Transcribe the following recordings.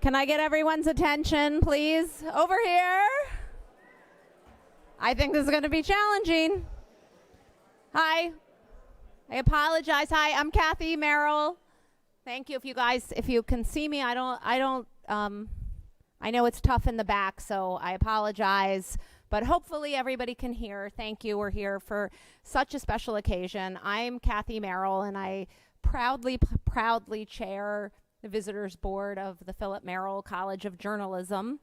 Can I get everyone's attention, please? Over here. I think this is going to be challenging. Hi. I apologize. Hi, I'm Kathy Merrill. Thank you. If you can see me, I know it's tough in the back, so I apologize. But hopefully everybody can hear. Thank you. We're here for such a special occasion. I'm Kathy Merrill, and I proudly chair the Visitors Board of the Philip Merrill College of Journalism.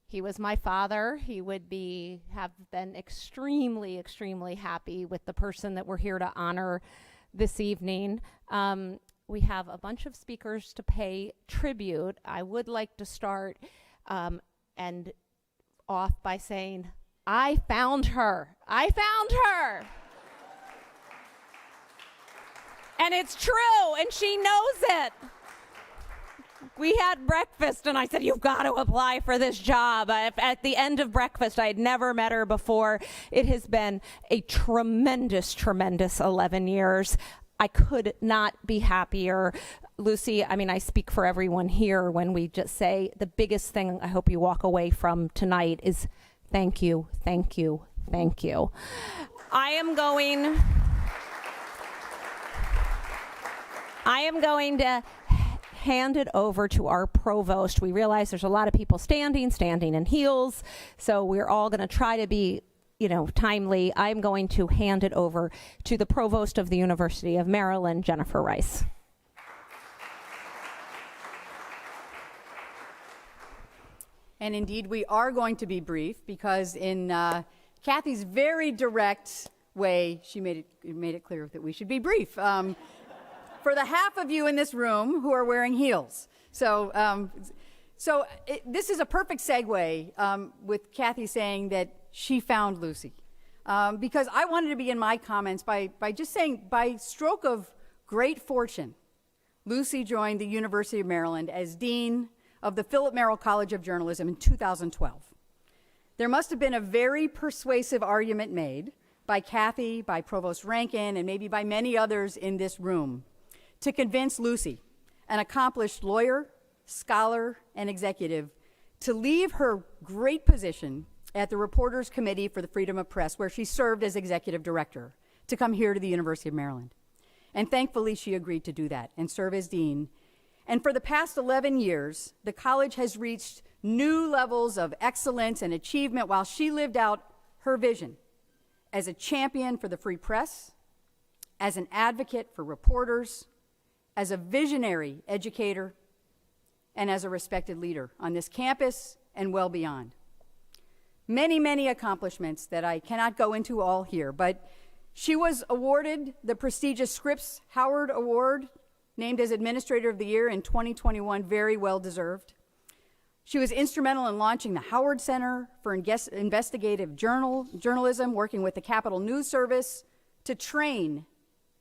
He was my father. He would have been extremely, extremely happy with the person that we're here to honor this evening. We have a bunch of speakers to pay tribute. I would like to start and off by saying, I found her. I found her. And it's true, and she knows it. We had breakfast, and I said, you've got to apply for this job. At the end of breakfast, I had never met her before. It has been a tremendous, tremendous 11 years. I could not be happier. Lucy, I speak for everyone here when we just say the biggest thing I hope you walk away from tonight is thank you, thank you, thank you. I am going to hand it over to our provost. We realize there's a lot of people standing in heels, so we're all going to try to be, timely. I'm going to hand it over to the provost of the University of Maryland, Jennifer Rice. And indeed, we are going to be brief because in Kathy's very direct way, she made it clear that we should be brief. For the half of you in this room who are wearing heels. This is a perfect segue with Kathy saying that she found Lucy. Because I wanted to begin my comments by just saying, by stroke of great fortune, Lucy joined the University of Maryland as Dean of the Philip Merrill College of Journalism in 2012. There must have been a very persuasive argument made by Kathy, by Provost Rankin, and maybe by many others in this room to convince Lucy, an accomplished lawyer, scholar, and executive, to leave her great position at the Reporters Committee for the Freedom of Press, where she served as executive director, to come here to the University of Maryland. And thankfully, she agreed to do that and serve as dean. And for the past 11 years, the college has reached new levels of excellence and achievement while she lived out her vision as a champion for the free press, as an advocate for reporters, as a visionary educator, and as a respected leader on this campus and well beyond. Many, many accomplishments that I cannot go into all here, but she was awarded the prestigious Scripps Howard Award, named as Administrator of the Year in 2021, very well deserved. She was instrumental in launching the Howard Center for Investigative Journalism, working with the Capitol News Service to train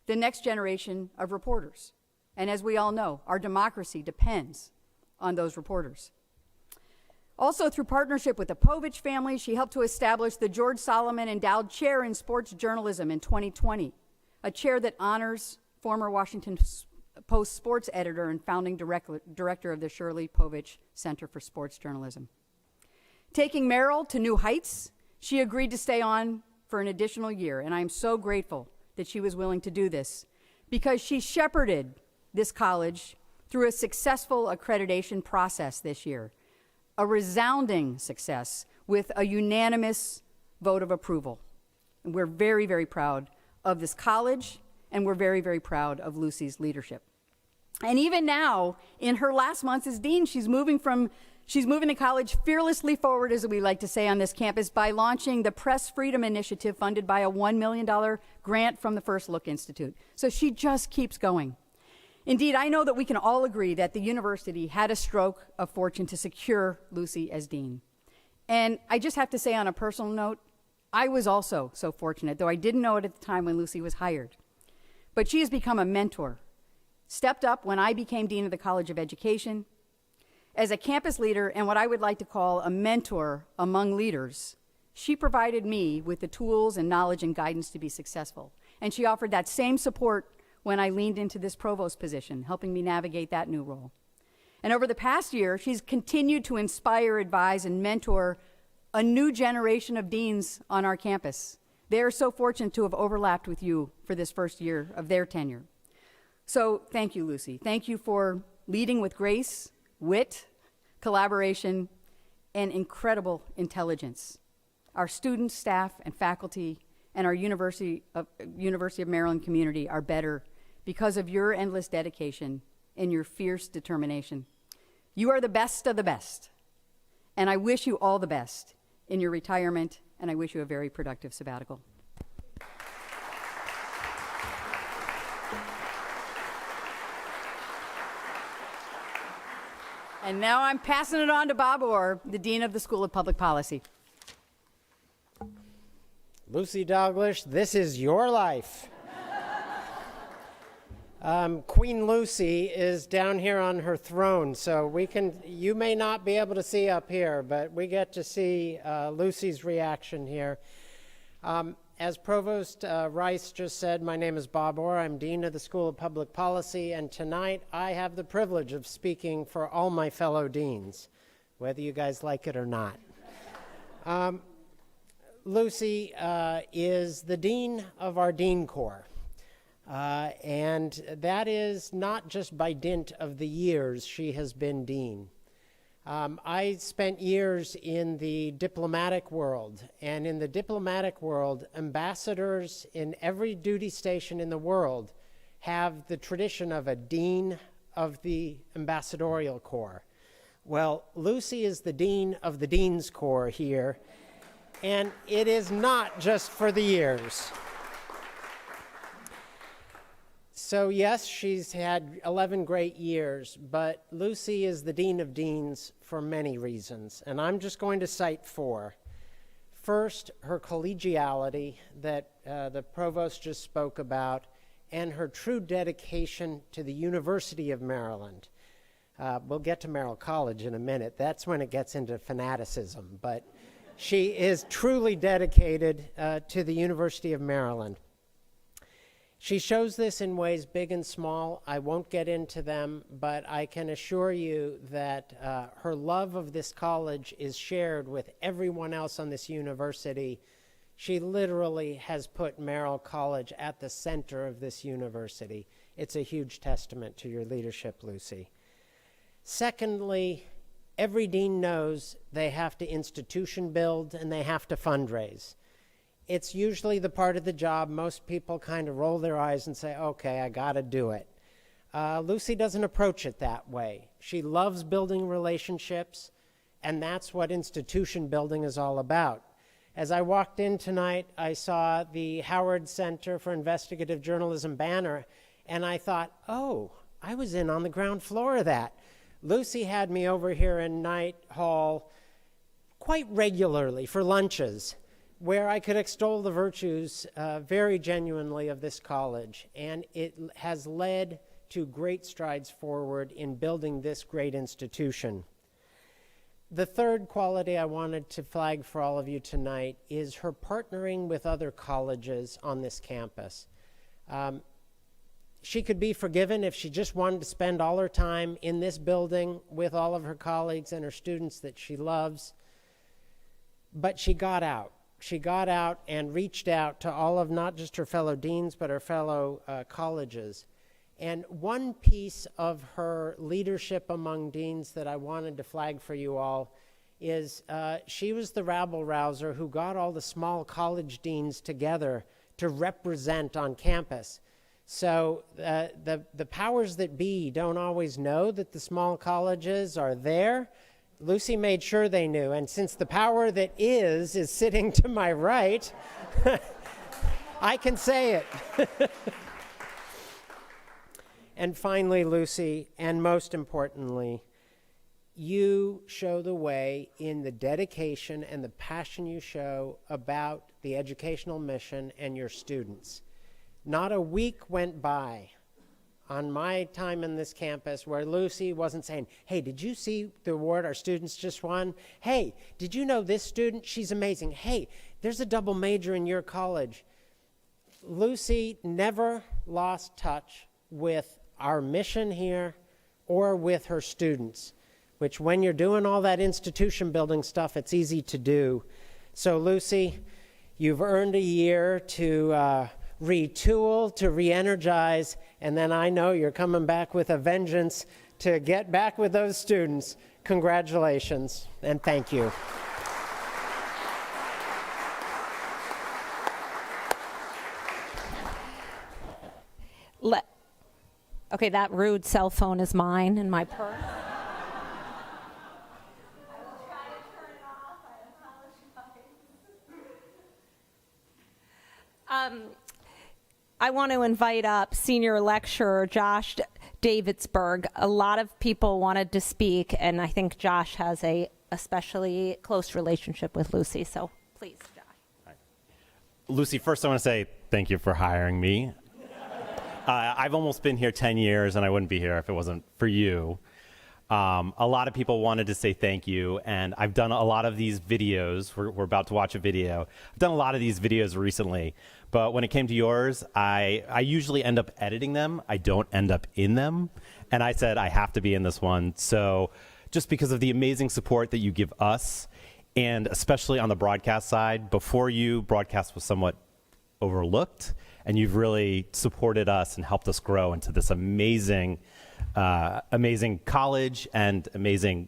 the next generation of reporters. And as we all know, our democracy depends on those reporters. Also, through partnership with the Povich family, she helped to establish the George Solomon Endowed Chair in Sports Journalism in 2020, a chair that honors former Washington Post sports editor and founding director of the Shirley Povich Center for Sports Journalism. Taking Merrill to new heights, she agreed to stay on for an additional year, and I am so grateful that she was willing to do this because she shepherded this college through a successful accreditation process this year, a resounding success with a unanimous vote of approval. And we're very, very proud of this college, and we're very, very proud of Lucy's leadership. And even now, in her last months as dean, she's moving the college fearlessly forward, as we like to say on this campus, by launching the Press Freedom Initiative funded by a $1 million grant from the First Look Institute. So she just keeps going. Indeed, I know that we can all agree that the university had a stroke of fortune to secure Lucy as dean. And I just have to say on a personal note, I was also so fortunate, though I didn't know it at the time when Lucy was hired. But she has become a mentor, stepped up when I became dean of the College of Education, as a campus leader and what I would like to call a mentor among leaders. She provided me with the tools and knowledge and guidance to be successful. And she offered that same support when I leaned into this provost position, helping me navigate that new role. And over the past year, she's continued to inspire, advise, and mentor a new generation of deans on our campus. They are so fortunate to have overlapped with you for this first year of their tenure. So thank you, Lucy. Thank you for leading with grace, wit, collaboration, and incredible intelligence. Our students, staff, and faculty, and our University of Maryland community are better because of your endless dedication and your fierce determination. You are the best of the best, and I wish you all the best in your retirement, and I wish you a very productive sabbatical. And now I'm passing it on to Bob Orr, the Dean of the School of Public Policy. Lucy Dalglish, this is your life. Queen Lucy is down here on her throne, so you may not be able to see up here, but we get to see Lucy's reaction here. As Provost Rice just said, my name is Bob Orr. I'm Dean of the School of Public Policy, and tonight I have the privilege of speaking for all my fellow deans, whether you guys like it or not. Lucy is the Dean of our Dean Corps, and that is not just by dint of the years she has been Dean. I spent years in the diplomatic world, and in the diplomatic world, ambassadors in every duty station in the world have the tradition of a Dean of the Ambassadorial Corps. Well, Lucy is the Dean of the Dean's Corps here, and it is not just for the years. So yes, she's had 11 great years, but Lucy is the Dean of Deans for many reasons, and I'm just going to cite 4. First, her collegiality that the Provost just spoke about, and her true dedication to the University of Maryland. We'll get to Merrill College in a minute. That's when it gets into fanaticism, but she is truly dedicated to the University of Maryland. She shows this in ways big and small. I won't get into them, but I can assure you that her love of this college is shared with everyone else on this university. She literally has put Merrill College at the center of this university. It's a huge testament to your leadership, Lucy. Secondly, every dean knows they have to institution build and they have to fundraise. It's usually the part of the job most people kind of roll their eyes and say, okay, I got to do it. Lucy doesn't approach it that way. She loves building relationships, and that's what institution building is all about. As I walked in tonight, I saw the Howard Center for Investigative Journalism banner, and I thought, oh, I was in on the ground floor of that. Lucy had me over here in Knight Hall quite regularly for lunches, where I could extol the virtues very genuinely of this college, and it has led to great strides forward in building this great institution. The third quality I wanted to flag for all of you tonight is her partnering with other colleges on this campus. She could be forgiven if she just wanted to spend all her time in this building with all of her colleagues and her students that she loves, but she got out. She got out and reached out to all of not just her fellow deans, but her fellow colleges. And one piece of her leadership among deans that I wanted to flag for you all is she was the rabble-rouser who got all the small college deans together to represent on campus. So the powers that be don't always know that the small colleges are there. Lucy made sure they knew, and since the power that is sitting to my right, I can say it. And finally, Lucy, and most importantly, you show the way in the dedication and the passion you show about the educational mission and your students. Not a week went by on my time in this campus where Lucy wasn't saying, hey, did you see the award our students just won? Hey, did you know this student? She's amazing. Hey, there's a double major in your college. Lucy never lost touch with our mission here or with her students, which when you're doing all that institution building stuff, it's easy to do. So Lucy, you've earned a year to retool, to re-energize, and then I know you're coming back with a vengeance to get back with those students. Congratulations, and thank you. Okay, that rude cell phone is mine in my purse. I want to invite up senior lecturer Josh Davidsburg. A lot of people wanted to speak, and I think Josh has a especially close relationship with Lucy, so please, Josh. Hi. Lucy, first I want to say thank you for hiring me. I've almost been here 10 years, and I wouldn't be here if it wasn't for you. A lot of people wanted to say thank you, and I've done a lot of these videos. We're about to watch a video. I've done a lot of these videos recently, but when it came to yours, I usually end up editing them. I don't end up in them, and I said I have to be in this one. So just because of the amazing support that you give us, and especially on the broadcast side, before you, broadcast was somewhat overlooked, and you've really supported us and helped us grow into this amazing college and amazing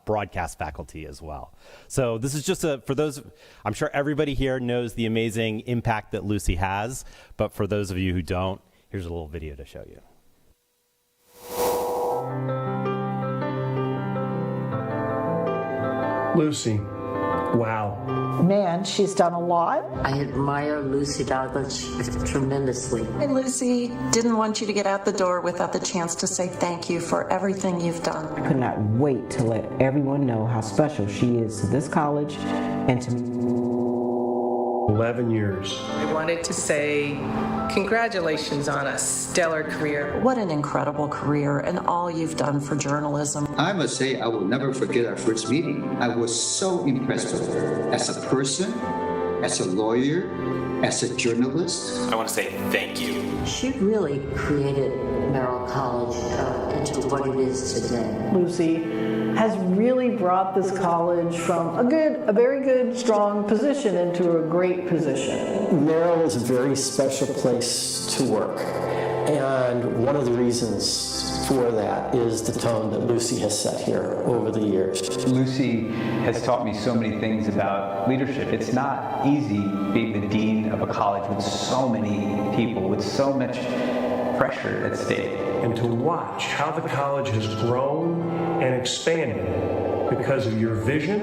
broadcast faculty as well. So this is just for those, I'm sure everybody here knows the amazing impact that Lucy has, but for those of you who don't, here's a little video to show you. Lucy, wow. Man, she's done a lot. I admire Lucy Dalglish tremendously. And Lucy didn't want you to get out the door without the chance to say thank you for everything you've done. I could not wait to let everyone know how special she is to this college and to me. 11 years. I wanted to say congratulations on a stellar career. What an incredible career and all you've done for journalism. I must say I will never forget our first meeting. I was so impressed with her as a person, as a lawyer, as a journalist. I want to say thank you. She really created Merrill College into what it is today. Lucy has really brought this college from a very good, strong position into a great position. Merrill is a very special place to work, and one of the reasons for that is the tone that Lucy has set here over the years. Lucy has taught me so many things about leadership. It's not easy being the dean of a college with so many people, with so much pressure at stake. And to watch how the college has grown and expanded because of your vision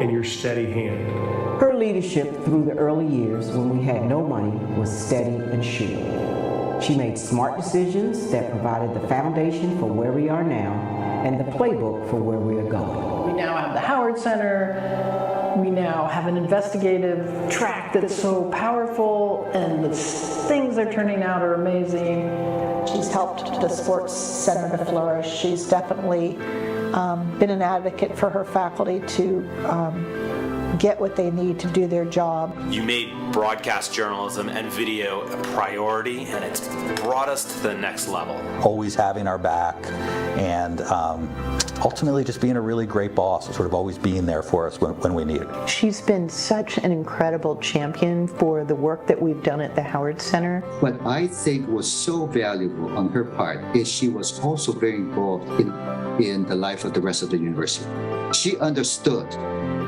and your steady hand. Her leadership through the early years when we had no money was steady and sure. She made smart decisions that provided the foundation for where we are now and the playbook for where we are going. We now have the Howard Center. We now have an investigative track that's so powerful, and the things they're turning out are amazing. She's helped the sports center to flourish. She's definitely been an advocate for her faculty to get what they need to do their job. You made broadcast journalism and video a priority, and it's brought us to the next level. Always having our back, and ultimately just being a really great boss, sort of always being there for us when we need it. She's been such an incredible champion for the work that we've done at the Howard Center. What I think was so valuable on her part is she was also very involved in the life of the rest of the university. She understood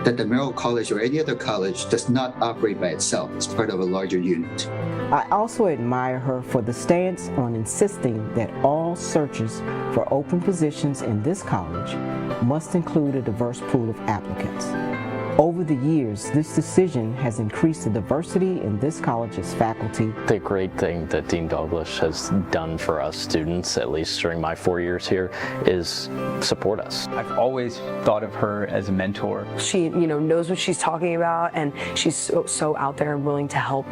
that the Merrill College or any other college does not operate by itself. It's part of a larger unit. I also admire her for the stance on insisting that all searches for open positions in this college must include a diverse pool of applicants. Over the years, this decision has increased the diversity in this college's faculty. The great thing that Dean Dalglish has done for us students, at least during my 4 years here, is support us. I've always thought of her as a mentor. She, knows what she's talking about, and she's so out there and willing to help,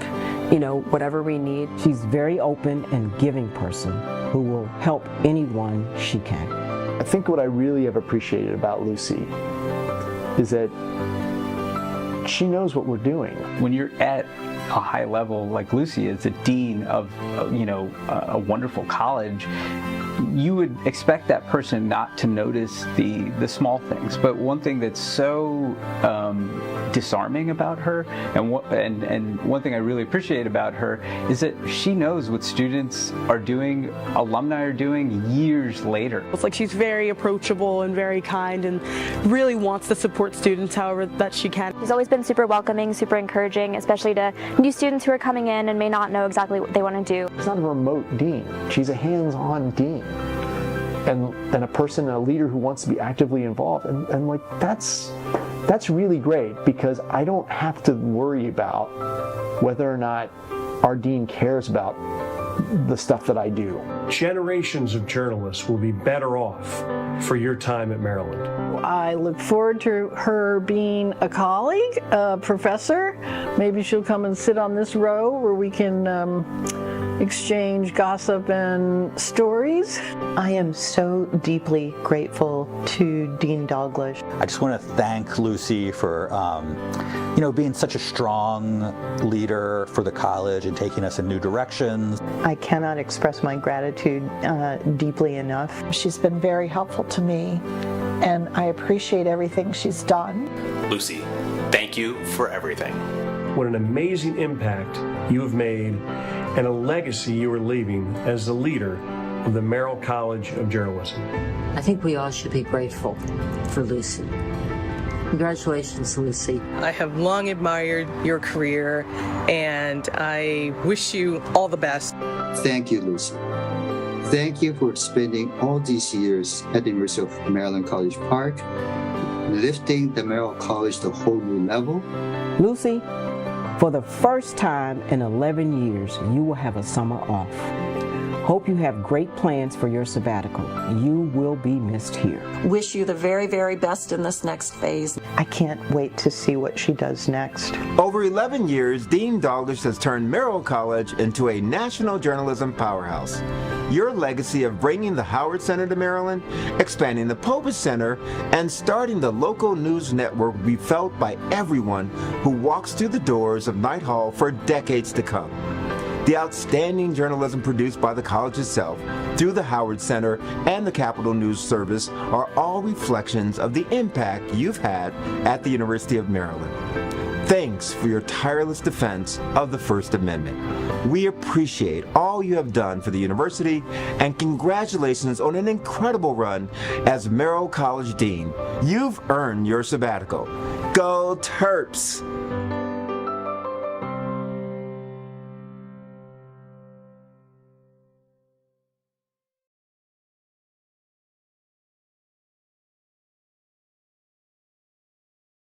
whatever we need. She's a very open and giving person who will help anyone she can. I think what I really have appreciated about Lucy is that she knows what we're doing. When you're at a high level like Lucy is, a dean of a wonderful college, you would expect that person not to notice the small things. But one thing that's so disarming about her, and one thing I really appreciate about her, is that she knows what students are doing, alumni are doing years later. It's like she's very approachable and very kind and really wants to support students however that she can. She's always been super welcoming, super encouraging, especially to new students who are coming in and may not know exactly what they want to do. She's not a remote dean. She's a hands-on dean. And a person, a leader who wants to be actively involved. And like that's really great, because I don't have to worry about whether or not our dean cares about the stuff that I do. Generations of journalists will be better off for your time at Maryland. I look forward to her being a colleague, a professor. Maybe she'll come and sit on this row where we can exchange gossip and stories. I am so deeply grateful to Dean Dalglish. I just want to thank Lucy for, being such a strong leader for the college and taking us in new directions. I cannot express my gratitude deeply enough. She's been very helpful to me, and I appreciate everything she's done. Lucy, thank you for everything. What an amazing impact you have made and a legacy you are leaving as the leader of the Merrill College of Journalism. I think we all should be grateful for Lucy. Congratulations, Lucy. I have long admired your career, and I wish you all the best. Thank you, Lucy. Thank you for spending all these years at the University of Maryland College Park, lifting the Merrill College to a whole new level. Lucy, for the first time in 11 years, you will have a summer off. Hope you have great plans for your sabbatical. You will be missed here. Wish you the very, very best in this next phase. I can't wait to see what she does next. Over 11 years, Dean Dalglish has turned Merrill College into a national journalism powerhouse. Your legacy of bringing the Howard Center to Maryland, expanding the Povich Center, and starting the local news network will be felt by everyone who walks through the doors of Knight Hall for decades to come. The outstanding journalism produced by the college itself, through the Howard Center and the Capitol News Service, are all reflections of the impact you've had at the University of Maryland. Thanks for your tireless defense of the First Amendment. We appreciate all you have done for the university, and congratulations on an incredible run as Merrill College Dean. You've earned your sabbatical. Go Terps!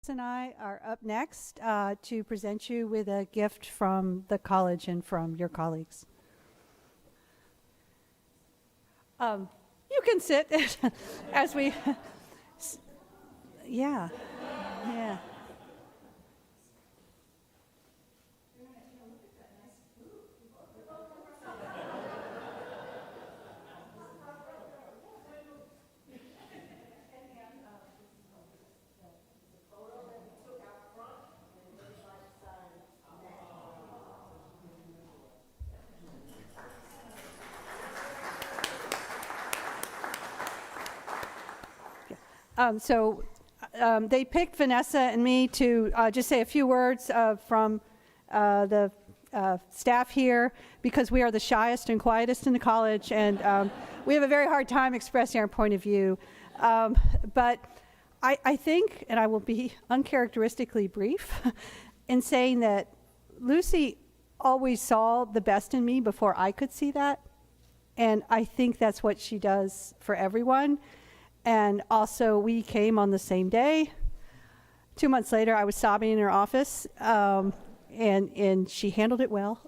And I are up next to present you with a gift from the college and from your colleagues. You can sit as we, yeah. They picked Vanessa and me to just say a few words from the staff here, because we are the shyest and quietest in the college, and we have a very hard time expressing our point of view. But I think, and I will be uncharacteristically brief, in saying that Lucy always saw the best in me before I could see that, and I think that's what she does for everyone. And also, we came on the same day. 2 months later, I was sobbing in her office, and she handled it well.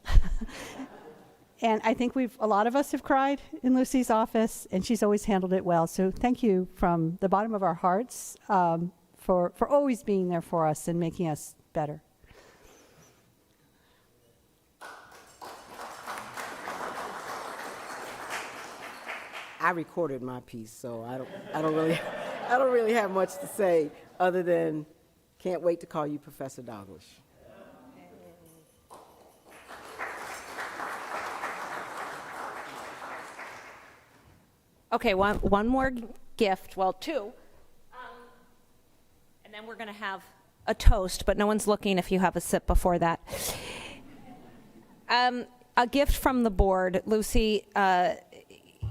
And I think a lot of us have cried in Lucy's office, and she's always handled it well. So thank you from the bottom of our hearts for always being there for us and making us better. I recorded my piece, so I don't really have much to say other than can't wait to call you Professor Dalglish. Okay, one more gift, well, two. And then we're going to have a toast, but no one's looking if you have a sip before that. A gift from the board. Lucy,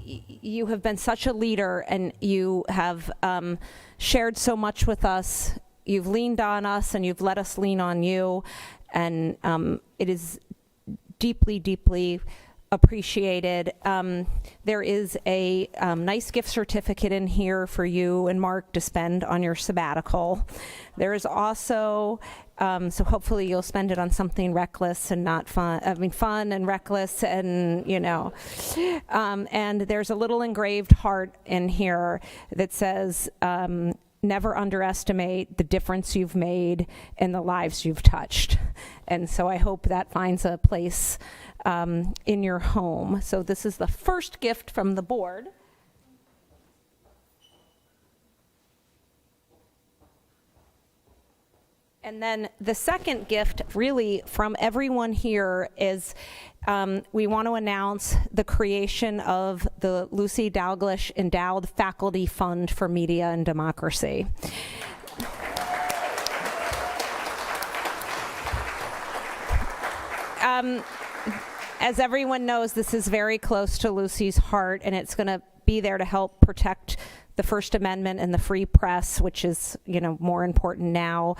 you have been such a leader, and you have shared so much with us. You've leaned on us, and you've let us lean on you, and it is deeply, deeply appreciated. There is a nice gift certificate in here for you and Mark to spend on your sabbatical. There is also, so hopefully you'll spend it on something reckless and not fun. I mean, fun and reckless, and and there's a little engraved heart in here that says, never underestimate the difference you've made in the lives you've touched. And so I hope that finds a place in your home. So this is the first gift from the board. And then the second gift, really from everyone here, is we want to announce the creation of the Lucy Dalglish Endowed Faculty Fund for Media and Democracy. As everyone knows, this is very close to Lucy's heart, and it's going to be there to help protect the First Amendment and the free press, which is, more important now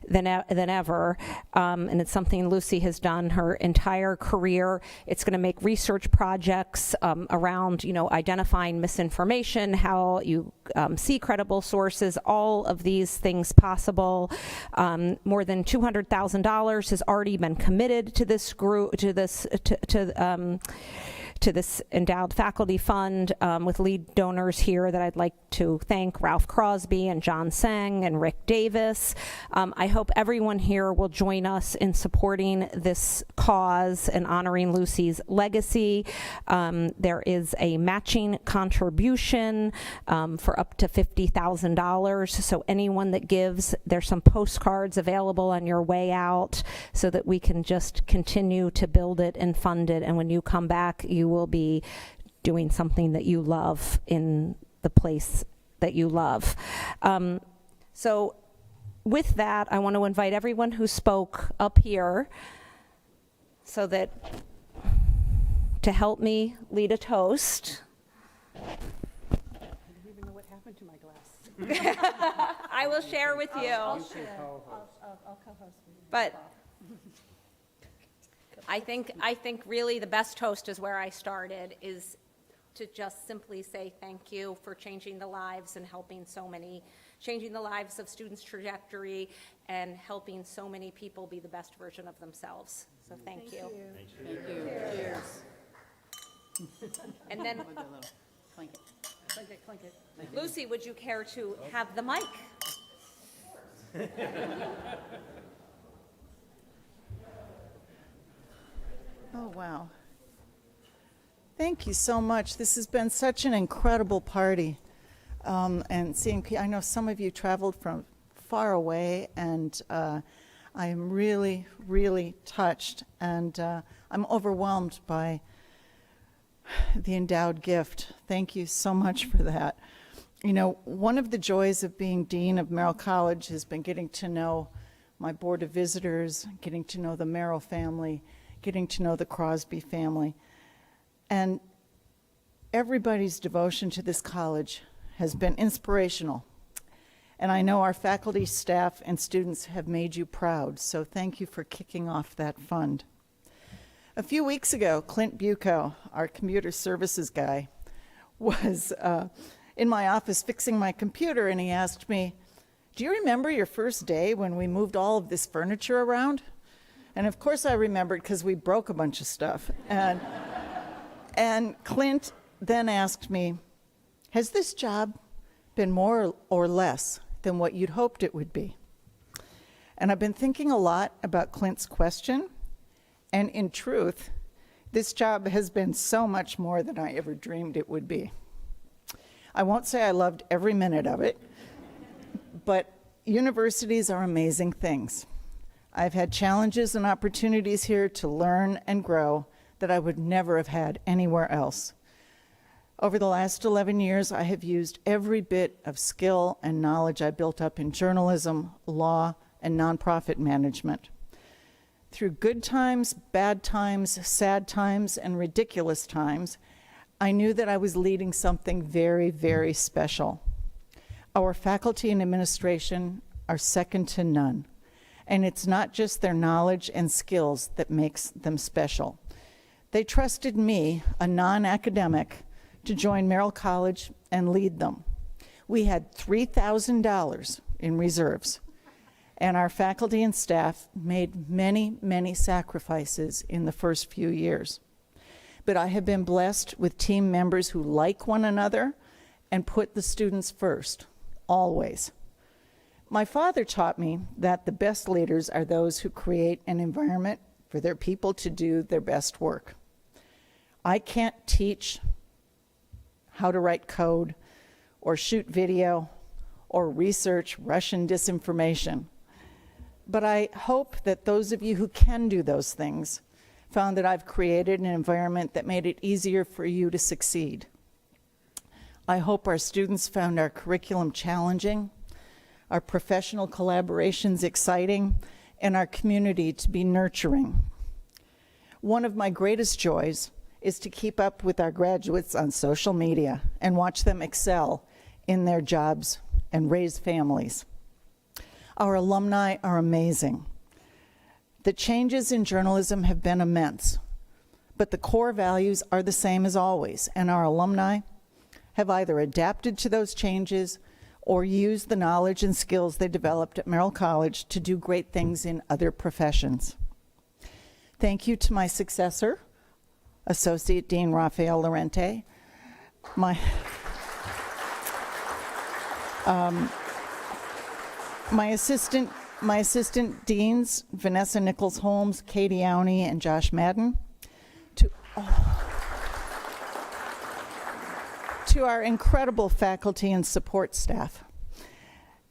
than ever. And it's something Lucy has done her entire career. It's going to make research projects around, identifying misinformation, how you see credible sources, all of these things possible. More than $200,000 has already been committed to this group, to this endowed faculty fund, with lead donors here that I'd like to thank: Ralph Crosby and John Seng and Rick Davis. I hope everyone here will join us in supporting this cause and honoring Lucy's legacy. There is a matching contribution for up to $50,000. So anyone that gives, there's some postcards available on your way out so that we can just continue to build it and fund it. And when you come back, you will be doing something that you love in the place that you love. So with that, I want to invite everyone who spoke up here so that to help me lead a toast. I don't even know what happened to my glass. I will share with you. I'll co-host. But I think really the best toast is where I started, is to just simply say thank you for changing the lives and helping changing the lives of students' trajectory and helping so many people be the best version of themselves. So thank you. Thank you. Cheers. And then, Clink it. Clink it. Lucy, would you care to have the mic? Oh, wow. Thank you so much. This has been such an incredible party. And seeing people, I know some of you traveled from far away, and I am really, really touched. And I'm overwhelmed by the endowed gift. Thank you so much for that. One of the joys of being Dean of Merrill College has been getting to know my Board of Visitors, getting to know the Merrill family, getting to know the Crosby family. And everybody's devotion to this college has been inspirational. And I know our faculty, staff, and students have made you proud, so thank you for kicking off that fund. A few weeks ago, Clint Bucco, our computer services guy, was in my office fixing my computer, and he asked me, "Do you remember your first day when we moved all of this furniture around?" And of course I remembered, because we broke a bunch of stuff. And Clint then asked me, "Has this job been more or less than what you'd hoped it would be?" And I've been thinking a lot about Clint's question. And in truth, this job has been so much more than I ever dreamed it would be. I won't say I loved every minute of it, but universities are amazing things. I've had challenges and opportunities here to learn and grow that I would never have had anywhere else. Over the last 11 years, I have used every bit of skill and knowledge I built up in journalism, law, and nonprofit management. Through good times, bad times, sad times, and ridiculous times, I knew that I was leading something very, very special. Our faculty and administration are second to none, and it's not just their knowledge and skills that makes them special. They trusted me, a non-academic, to join Merrill College and lead them. We had $3,000 in reserves, and our faculty and staff made many, many sacrifices in the first few years. But I have been blessed with team members who like one another and put the students first, always. My father taught me that the best leaders are those who create an environment for their people to do their best work. I can't teach how to write code or shoot video or research Russian disinformation. But I hope that those of you who can do those things found that I've created an environment that made it easier for you to succeed. I hope our students found our curriculum challenging, our professional collaborations exciting, and our community to be nurturing. One of my greatest joys is to keep up with our graduates on social media and watch them excel in their jobs and raise families. Our alumni are amazing. The changes in journalism have been immense, but the core values are the same as always, and our alumni have either adapted to those changes or used the knowledge and skills they developed at Merrill College to do great things in other professions. Thank you to my successor, Associate Dean Rafael Lorente, my assistant deans, Vanessa Nichols-Holmes, Katie Awney, and Josh Madden, to our incredible faculty and support staff,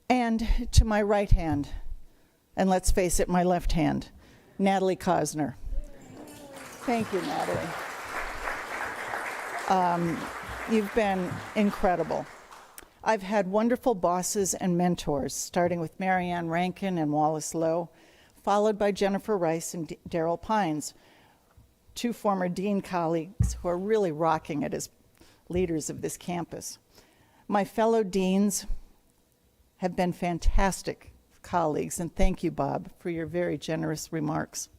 and to my right hand, and let's face it, my left hand, Natalie Cosner. Thank you, Natalie. You've been incredible. I've had wonderful bosses and mentors, starting with Marianne Rankin and Wallace Lowe, followed by Jennifer Rice and Daryl Pines, two former dean colleagues who are really rocking it as leaders of this campus. My fellow deans have been fantastic colleagues, and thank you, Bob, for your very generous remarks.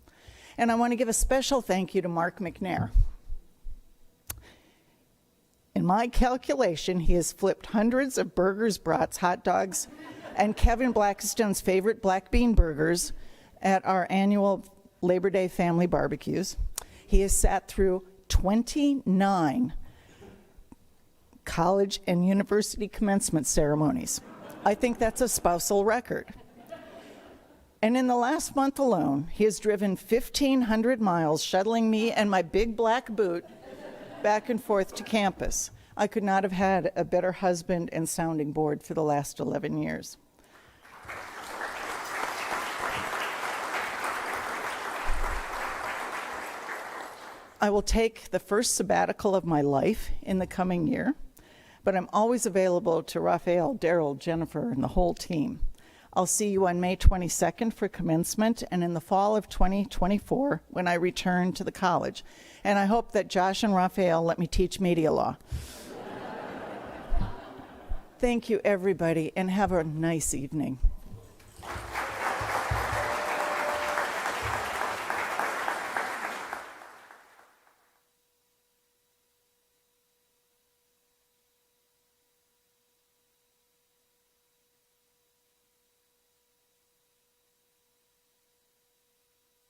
And I want to give a special thank you to Mark McNair. In my calculation, he has flipped hundreds of burgers, brats, hot dogs, and Kevin Blackstone's favorite black bean burgers at our annual Labor Day family barbecues. He has sat through 29 college and university commencement ceremonies. I think that's a spousal record. And in the last month alone, he has driven 1,500 miles, shuttling me and my big black boot back and forth to campus. I could not have had a better husband and sounding board for the last 11 years. I will take the first sabbatical of my life in the coming year, but I'm always available to Raphael, Daryl, Jennifer, and the whole team. I'll see you on May 22nd for commencement and in the fall of 2024 when I return to the college. And I hope that Josh and Raphael let me teach media law. Thank you, everybody, and have a nice evening.